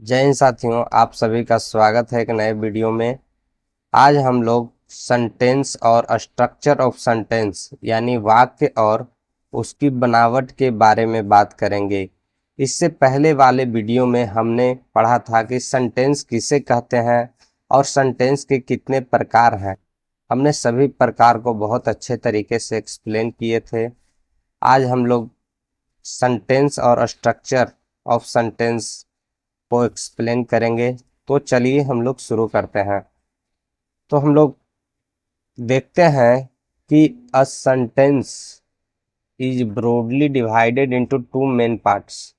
जय हिंद साथियों, आप सभी का स्वागत है एक नए वीडियो में। आज हम लोग सेंटेंस और स्ट्रक्चर ऑफ सेंटेंस यानी वाक्य और उसकी बनावट के बारे में बात करेंगे। इससे पहले वाले वीडियो में हमने पढ़ा था कि सेंटेंस किसे कहते हैं और सेंटेंस के कितने प्रकार हैं। हमने सभी प्रकार को बहुत अच्छे तरीके से एक्सप्लेन किए थे। आज हम लोग सेंटेंस और स्ट्रक्चर ऑफ सेंटेंस को एक्सप्लेन करेंगे। तो चलिए हम लोग शुरू करते हैं। तो हम लोग देखते हैं कि a sentence is broadly divided into two main parts,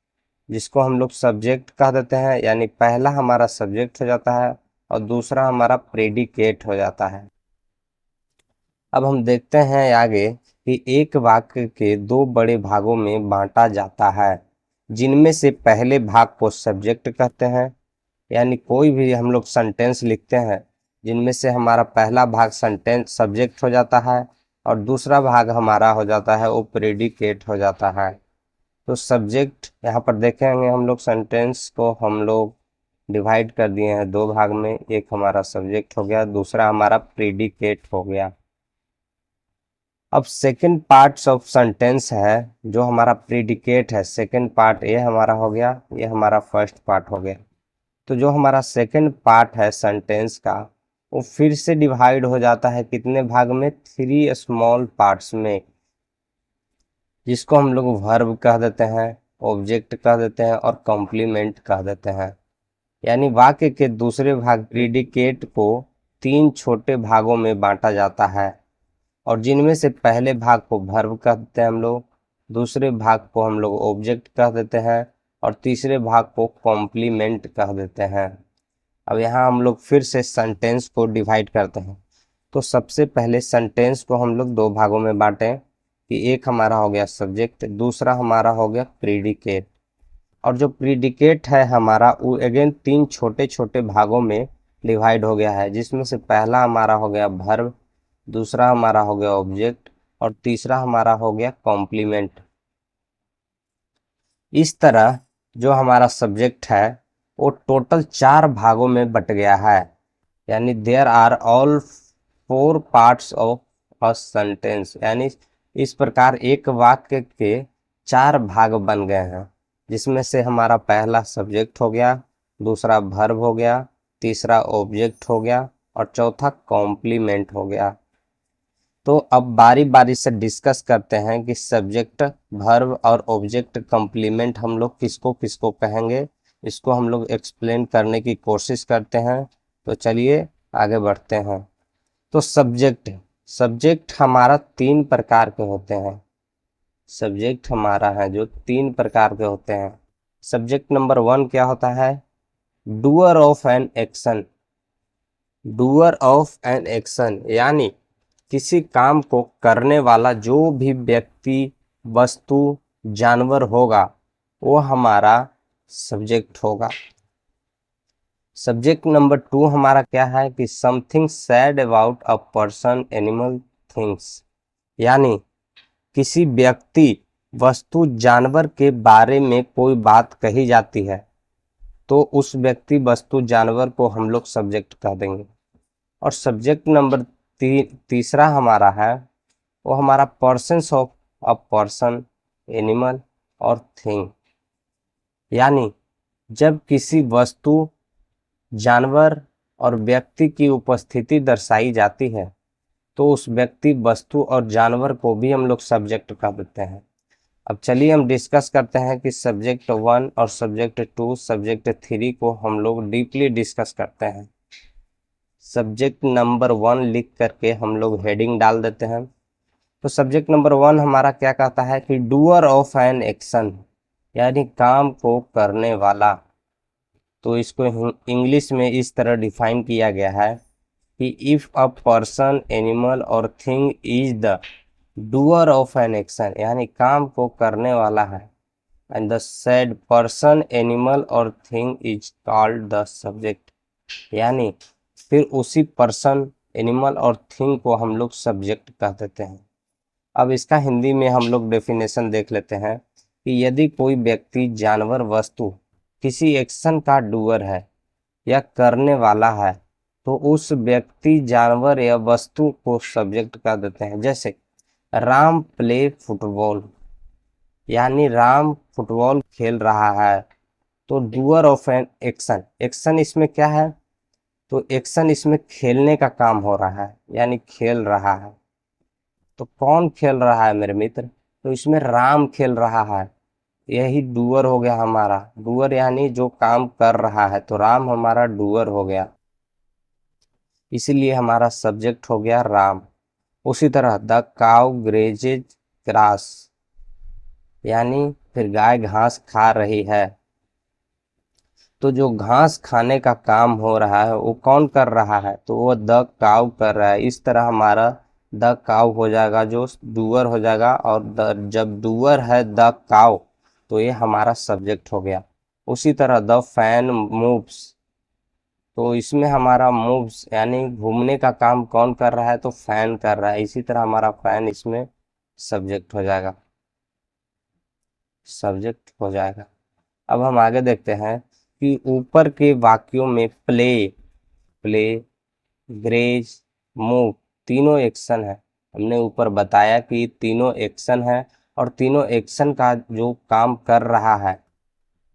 जिसको हम लोग सब्जेक्ट कह देते हैं, यानी पहला हमारा सब्जेक्ट हो जाता है और दूसरा हमारा प्रेडिकेट हो जाता है। अब हम देखते हैं आगे कि एक वाक्य के दो बड़े भागों में बांटा जाता है, जिनमें से पहले भाग को सब्जेक्ट कहते हैं, यानी कोई भी हम लोग सेंटेंस लिखते हैं जिनमें से हमारा पहला भाग सेंटेंस सब्जेक्ट हो जाता है और दूसरा भाग हमारा हो जाता है वो प्रेडिकेट हो जाता है। तो सब्जेक्ट यहाँ पर देखेंगे हम लोग, सेंटेंस को हम लोग डिवाइड कर दिए हैं दो भाग में। एक हमारा सब्जेक्ट हो गया, दूसरा हमारा प्रेडिकेट हो गया। अब सेकंड पार्ट्स ऑफ सेंटेंस है जो हमारा प्रेडिकेट है, सेकंड पार्ट ये हमारा हो गया, ये हमारा फर्स्ट पार्ट हो गया। तो जो हमारा सेकंड पार्ट है सेंटेंस का, वो फिर से डिवाइड हो जाता है कितने भाग में, थ्री स्मॉल पार्ट्स में, जिसको हम लोग वर्ब कह देते हैं, ऑब्जेक्ट कह देते हैं और कॉम्प्लीमेंट कह देते हैं। यानी वाक्य के दूसरे भाग प्रीडिकेट को तीन छोटे भागों में बांटा जाता है, और जिनमें से पहले भाग को वर्ब कहते हैं हम लोग, दूसरे भाग को हम लोग ऑब्जेक्ट कह देते हैं और तीसरे भाग को कॉम्प्लीमेंट कह देते हैं। अब यहाँ हम लोग फिर से सेंटेंस को डिवाइड करते हैं। तो सबसे पहले सेंटेंस को हम लोग दो भागों में बांटें कि एक हमारा हो गया सब्जेक्ट, दूसरा हमारा हो गया प्रीडिकेट। और जो प्रीडिकेट है हमारा, वो अगेन तीन छोटे छोटे भागों में डिवाइड हो गया है, जिसमें से पहला हमारा हो गया वर्ब, दूसरा हमारा हो गया ऑब्जेक्ट और तीसरा हमारा हो गया कॉम्प्लीमेंट। इस तरह जो हमारा सब्जेक्ट है वो टोटल चार भागों में बट गया है, यानी there are all four parts of a sentence. यानी इस प्रकार एक वाक्य के चार भाग बन गए हैं, जिसमें से हमारा पहला सब्जेक्ट हो गया, दूसरा वर्ब हो गया, तीसरा ऑब्जेक्ट हो गया और चौथा कॉम्प्लीमेंट हो गया। तो अब बारी बारी से डिस्कस करते हैं कि सब्जेक्ट, वर्ब और ऑब्जेक्ट कॉम्प्लीमेंट हम लोग किसको किसको कहेंगे। इसको हम लोग एक्सप्लेन करने की कोशिश करते हैं। तो चलिए आगे बढ़ते हैं। तो सब्जेक्ट सब्जेक्ट हमारा तीन प्रकार के होते हैं। सब्जेक्ट हमारा है जो तीन प्रकार के होते हैं। सब्जेक्ट नंबर वन क्या होता है, doer of an action. Doer of an action यानी किसी काम को करने वाला जो भी व्यक्ति, वस्तु, जानवर होगा, वो हमारा सब्जेक्ट होगा। सब्जेक्ट नंबर टू हमारा क्या है कि something sad about a person, animal, things. यानी किसी व्यक्ति, वस्तु, जानवर के बारे में कोई बात कही जाती है तो उस व्यक्ति, वस्तु, जानवर को हम लोग सब्जेक्ट कह देंगे। और सब्जेक्ट नंबर तीसरा हमारा है, वो हमारा persons of a person, animal और थिंग। यानी जब किसी वस्तु, जानवर और व्यक्ति की उपस्थिति दर्शाई जाती है तो उस व्यक्ति, वस्तु और जानवर को भी हम लोग सब्जेक्ट कह देते हैं। अब चलिए हम डिस्कस करते हैं कि सब्जेक्ट वन और सब्जेक्ट टू, सब्जेक्ट थ्री को हम लोग डीपली डिस्कस करते हैं। सब्जेक्ट नंबर वन लिख करके हम लोग हेडिंग डाल देते हैं। तो सब्जेक्ट नंबर वन हमारा क्या कहता है कि डूअर ऑफ एन एक्शन, यानी काम को करने वाला। तो इसको इंग्लिश में इस तरह डिफाइन किया गया है कि इफ अ पर्सन, एनिमल और thing is the doer of an action, यानी काम को करने वाला है, and the said person, animal और thing is called the subject, यानी फिर उसी पर्सन, एनिमल और थिंग को हम लोग सब्जेक्ट कह देते हैं। अब इसका हिंदी में हम लोग डेफिनेशन देख लेते हैं कि यदि कोई व्यक्ति, जानवर, वस्तु किसी एक्शन का डूअर है या करने वाला है तो उस व्यक्ति, जानवर या वस्तु को सब्जेक्ट कर देते हैं। जैसे राम प्ले फुटबॉल, यानी राम फुटबॉल खेल रहा है, तो doer of an action, action इसमें क्या है, तो एक्शन इसमें खेलने का काम हो रहा है, यानी खेल रहा है। तो कौन खेल रहा है मेरे मित्र, तो इसमें राम खेल रहा है, यही डूअर हो गया हमारा। डूअर यानी जो काम कर रहा है, तो राम हमारा डूअर हो गया, इसीलिए हमारा सब्जेक्ट हो गया राम। उसी तरह द काउ ग्रेजेज ग्रास, यानी फिर गाय घास खा रही है, तो जो घास खाने का काम हो रहा है वो कौन कर रहा है, तो वो द काउ कर रहा है। इस तरह हमारा द काउ हो जाएगा, जो डूअर हो जाएगा, और जब डूअर है द काउ तो ये हमारा सब्जेक्ट हो गया। उसी तरह द फैन मूव्स, तो इसमें हमारा मूव्स यानी घूमने का काम कौन कर रहा है, तो फैन कर रहा है, इसी तरह हमारा फैन इसमें सब्जेक्ट हो जाएगा, सब्जेक्ट हो जाएगा। अब हम आगे देखते हैं कि ऊपर के वाक्यों में प्ले, प्ले, ग्रेज, मूव तीनों एक्शन है। हमने ऊपर बताया कि तीनों एक्शन है, और तीनों एक्शन का जो काम कर रहा है,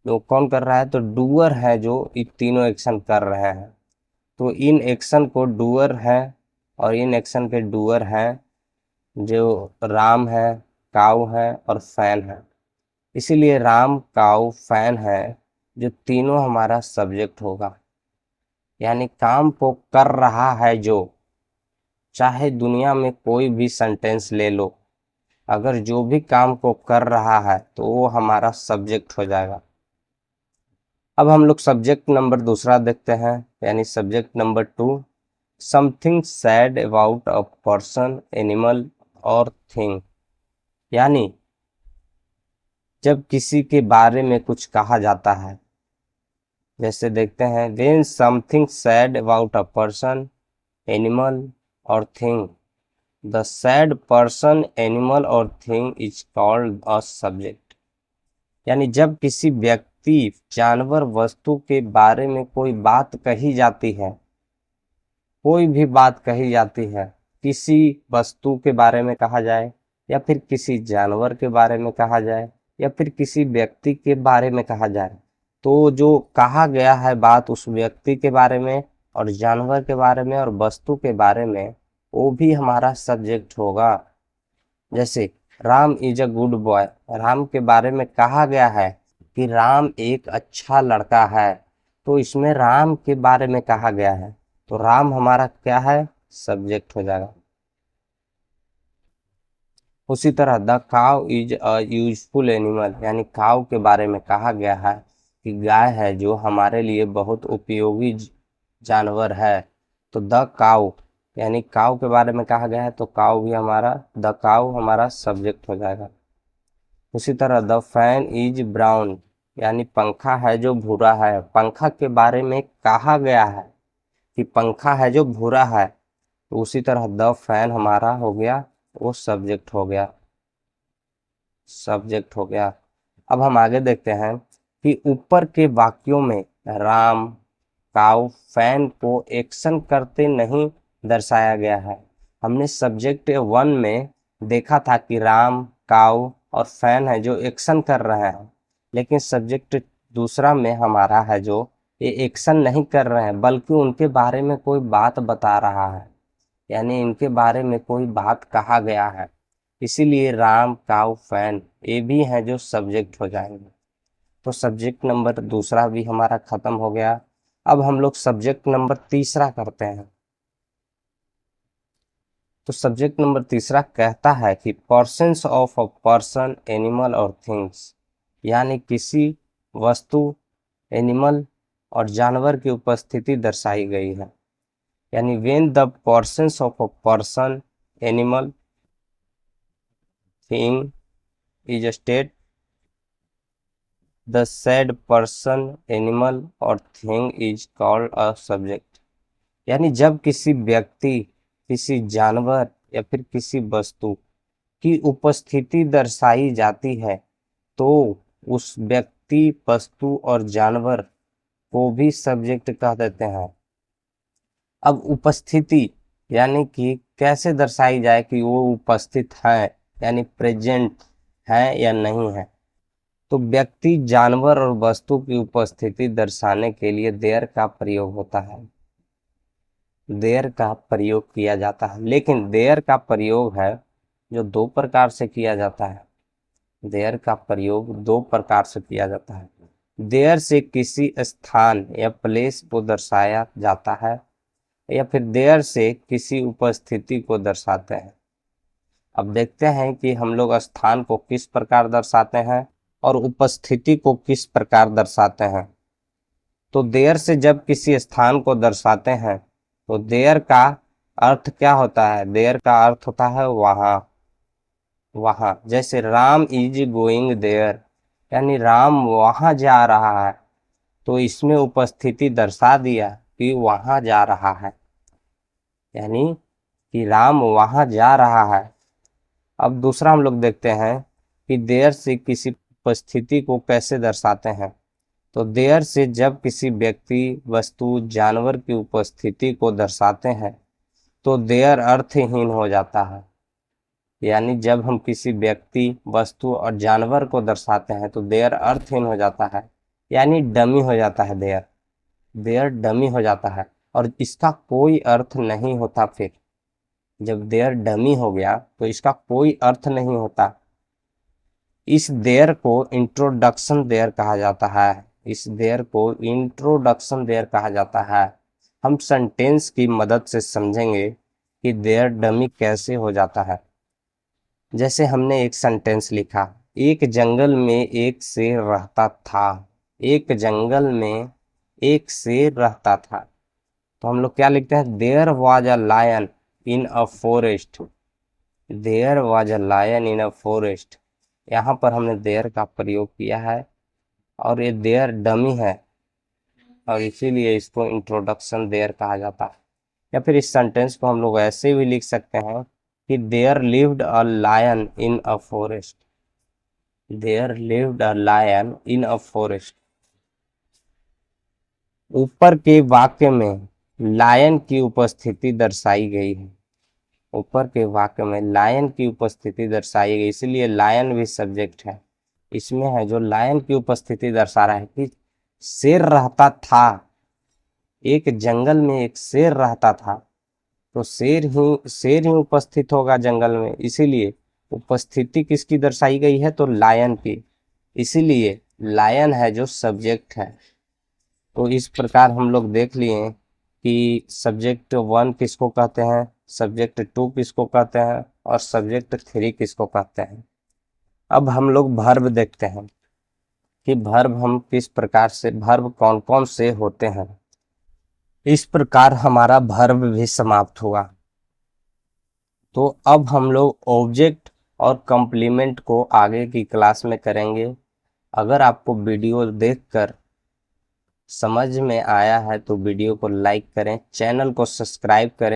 जो कौन कर रहा है, तो डूअर है जो ये तीनों एक्शन कर रहे हैं। तो इन एक्शन को डूअर है, और इन एक्शन के डूअर हैं जो राम है, काऊ है और फैन है। इसीलिए राम, काऊ, फैन है जो तीनों हमारा सब्जेक्ट होगा, यानी काम को कर रहा है जो, चाहे दुनिया में कोई भी सेंटेंस ले लो, अगर जो भी काम को कर रहा है तो वो हमारा सब्जेक्ट हो जाएगा। अब हम लोग सब्जेक्ट नंबर दूसरा देखते हैं, यानी subject number 2, something sad about a person, animal और थिंग, यानी जब किसी के बारे में कुछ कहा जाता है। जैसे देखते हैं, when something sad about a person, animal or thing, the sad person, animal or thing is called a subject। यानी जब किसी व्यक्ति, जानवर, वस्तु के बारे में कोई बात कही जाती है, कोई भी बात कही जाती है, किसी वस्तु के बारे में कहा जाए, या फिर किसी जानवर के बारे में कहा जाए, या फिर किसी व्यक्ति के बारे में कहा जाए, तो जो कहा गया है बात उस व्यक्ति के बारे में और जानवर के बारे में और वस्तु के बारे में, वो भी हमारा सब्जेक्ट होगा। जैसे Ram is a good boy, Ram के बारे में कहा गया है कि राम एक अच्छा लड़का है, तो इसमें राम के बारे में कहा गया है, तो राम हमारा क्या है, सब्जेक्ट हो जाएगा। उसी तरह the cow is a useful animal, यानी काउ के बारे में कहा गया है कि गाय है जो हमारे लिए बहुत उपयोगी जानवर है, तो द काउ यानी काउ के बारे में कहा गया है, तो काउ भी हमारा, द काउ हमारा सब्जेक्ट हो जाएगा। उसी तरह द फैन इज ब्राउन, यानी पंखा है जो भूरा है, पंखा के बारे में कहा गया है कि पंखा है जो भूरा है, तो उसी तरह द फैन हमारा हो गया, वो सब्जेक्ट हो गया, सब्जेक्ट हो गया। अब हम आगे देखते हैं कि ऊपर के वाक्यों में राम, काऊ, फैन को एक्शन करते नहीं दर्शाया गया है। हमने सब्जेक्ट 1 में देखा था कि राम, काऊ और फैन है जो एक्शन कर रहे हैं, लेकिन सब्जेक्ट दूसरा में हमारा है जो ये एक्शन नहीं कर रहे हैं, बल्कि उनके बारे में कोई बात बता रहा है, यानी इनके बारे में कोई बात कहा गया है, इसीलिए राम, काऊ, फैन ये भी हैं जो सब्जेक्ट हो जाएंगे। तो सब्जेक्ट नंबर दूसरा भी हमारा खत्म हो गया। अब हम लोग सब्जेक्ट नंबर तीसरा करते हैं। तो सब्जेक्ट नंबर तीसरा कहता है कि persons of a person, animal और थिंग्स, यानी किसी वस्तु, एनिमल और जानवर की उपस्थिति दर्शाई गई है। यानी when the persons of a person, animal, thing is a state, the said person, animal और thing is called a subject. यानी जब किसी व्यक्ति, किसी जानवर या फिर किसी वस्तु की उपस्थिति दर्शाई जाती है, तो उस व्यक्ति, वस्तु और जानवर को भी सब्जेक्ट कह देते हैं। अब उपस्थिति यानी कि कैसे दर्शाई जाए कि वो उपस्थित है, यानी प्रेजेंट है या नहीं है। तो व्यक्ति, जानवर और वस्तु की उपस्थिति दर्शाने के लिए देयर का प्रयोग होता है, देयर का प्रयोग किया जाता है। लेकिन देयर का प्रयोग है जो दो प्रकार से किया जाता है, देयर का प्रयोग दो प्रकार से किया जाता है। देयर से किसी स्थान या प्लेस को दर्शाया जाता है, या फिर देयर से किसी उपस्थिति को दर्शाते हैं। अब देखते हैं कि हम लोग स्थान को किस प्रकार दर्शाते हैं और उपस्थिति को किस प्रकार दर्शाते हैं। तो देयर से जब किसी स्थान को दर्शाते हैं तो देयर का अर्थ क्या होता है, देयर का अर्थ होता है वहाँ, वहाँ। जैसे राम इज गोइंग देयर, यानी राम वहाँ जा रहा है, तो इसमें उपस्थिति दर्शा दिया कि वहाँ जा रहा है, यानी कि राम वहाँ जा रहा है। अब दूसरा हम लोग देखते हैं कि देयर से किसी उपस्थिति को कैसे दर्शाते हैं। तो देयर से जब किसी व्यक्ति, वस्तु, जानवर की उपस्थिति को दर्शाते हैं तो देयर अर्थहीन हो जाता है। यानी जब हम किसी व्यक्ति, वस्तु और जानवर को दर्शाते हैं तो देयर अर्थहीन हो जाता है, यानी डमी हो जाता है। देयर, देयर डमी हो जाता है और इसका कोई अर्थ नहीं होता। फिर जब देयर डमी हो गया तो इसका कोई अर्थ नहीं होता। इस देयर को इंट्रोडक्शन देयर कहा जाता है, इस देयर को इंट्रोडक्शन देयर कहा जाता है। हम सेंटेंस की मदद से समझेंगे कि देयर डमी कैसे हो जाता है। जैसे हमने एक सेंटेंस लिखा, एक जंगल में एक शेर रहता था, एक जंगल में एक शेर रहता था। तो हम लोग क्या लिखते हैं, there was a lion in a forest, there was a lion in a forest. यहाँ पर हमने देयर का प्रयोग किया है और ये देयर डमी है और इसीलिए इसको इंट्रोडक्शन देयर कहा जाता है। या फिर इस सेंटेंस को हम लोग ऐसे भी लिख सकते हैं कि there lived a lion in a forest, there lived a lion in a forest. ऊपर के वाक्य में लायन की उपस्थिति दर्शाई गई है, ऊपर के वाक्य में लायन की उपस्थिति दर्शाई गई, इसलिए लायन भी सब्जेक्ट है। इसमें है जो लायन की उपस्थिति दर्शा रहा है कि शेर रहता था, एक जंगल में एक शेर रहता था, तो शेर ही उपस्थित होगा जंगल में, इसीलिए उपस्थिति किसकी दर्शाई गई है, तो लायन की, इसीलिए लायन है जो सब्जेक्ट है। तो इस प्रकार हम लोग देख लिए कि सब्जेक्ट 1 किसको कहते हैं, सब्जेक्ट 2 किसको कहते हैं और सब्जेक्ट 3 किसको कहते हैं। अब हम लोग वर्ब देखते हैं कि वर्ब हम किस प्रकार से, वर्ब कौन कौन से होते हैं। इस प्रकार हमारा वर्ब भी समाप्त हुआ। तो अब हम लोग ऑब्जेक्ट और कॉम्प्लीमेंट को आगे की क्लास में करेंगे। अगर आपको वीडियो देखकर समझ में आया है तो वीडियो को लाइक करें, चैनल को सब्सक्राइब करें।